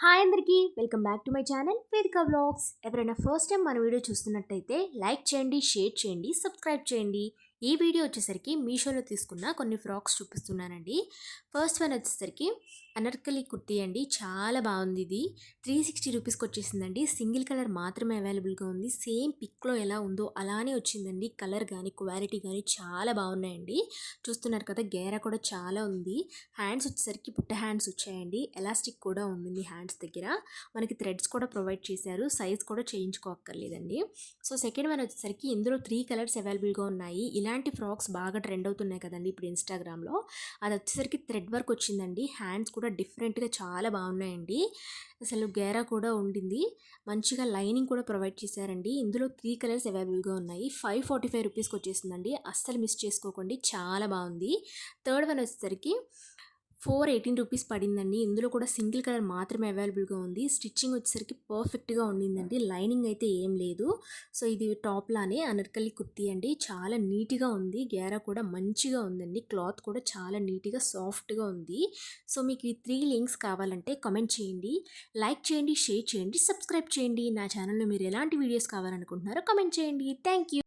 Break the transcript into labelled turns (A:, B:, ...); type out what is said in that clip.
A: Hi అందరికీ welcome back to my channel వేదిక vlogs. ఎవరైనా ఫస్ట్ టైం మన వీడియో చూస్తున్నట్టయితే లైక్ చేయండి, షేర్ చేయండి, సబ్స్క్రైబ్ చేయండి. ఈ వీడియో వచ్చేసరికి మీషోలో తీసుకున్న కొన్ని ఫ్రాక్స్ చూపిస్తున్నానండి. ఫస్ట్ వన్ వచ్చేసరికి అనార్కలి కుర్తీ అండి. చాలా బాగుంది. ఇది 360 రూపీస్కి వచ్చేసిందండి. సింగిల్ కలర్ మాత్రమే అవైలబుల్గా ఉంది. సేమ్ పిక్లో ఎలా ఉందో అలానే వచ్చిందండి. కలర్ కానీ క్వాలిటీ కానీ చాలా బాగున్నాయండి. చూస్తున్నారు కదా, గేరా కూడా చాలా ఉంది. హ్యాండ్స్ వచ్చేసరికి పుట్ట హ్యాండ్స్ వచ్చాయండి. ఎలాస్టిక్ కూడా ఉంది హ్యాండ్స్ దగ్గర. మనకి థ్రెడ్స్ కూడా ప్రొవైడ్ చేశారు. సైజ్ కూడా చేయించుకోక్కర్లేదండి. సో సెకండ్ వన్ వచ్చేసరికి ఇందులో 3 కలర్స్ అవైలబుల్గా ఉన్నాయి. ఇలాంటి ఫ్రాక్స్ బాగా ట్రెండ్ అవుతున్నాయి కదండి ఇప్పుడు ఇన్స్టాగ్రామ్లో. అది వచ్చేసరికి థ్రెడ్ వర్క్ వచ్చిందండి. హ్యాండ్స్ కూడా డిఫరెంట్గా చాలా బాగున్నాయండి. అసలు గేరా కూడా ఉండింది. మంచిగా లైనింగ్ కూడా ప్రొవైడ్ చేశారండి. ఇందులో 3 కలర్స్ అవైలబుల్గా ఉన్నాయి. 545 రూపీస్కి వచ్చేసిందండి. అస్సలు మిస్ చేసుకోకండి, చాలా బాగుంది. థర్డ్ వన్ వచ్చేసరికి 418 రూపీస్ పడిందండి. ఇందులో కూడా సింగిల్ కలర్ మాత్రమే అవైలబుల్గా ఉంది. స్టిచ్చింగ్ వచ్చేసరికి పర్ఫెక్ట్గా ఉండిందండి. లైనింగ్ అయితే ఏం లేదు. సో ఇది టాప్ లానే అనార్కలి కుర్తీ అండి. చాలా నీట్గా ఉంది. గేరా కూడా మంచిగా ఉందండి. క్లాత్ కూడా చాలా నీట్గా సాఫ్ట్గా ఉంది. సో మీకు ఈ 3 లింక్స్ కావాలంటే కామెంట్ చేయండి, లైక్ చేయండి, షేర్ చేయండి, సబ్స్క్రైబ్ చేయండి. నా ఛానల్లో మీరు ఎలాంటి వీడియోస్ కావాలనుకుంటున్నారో కామెంట్ చేయండి. Thank you.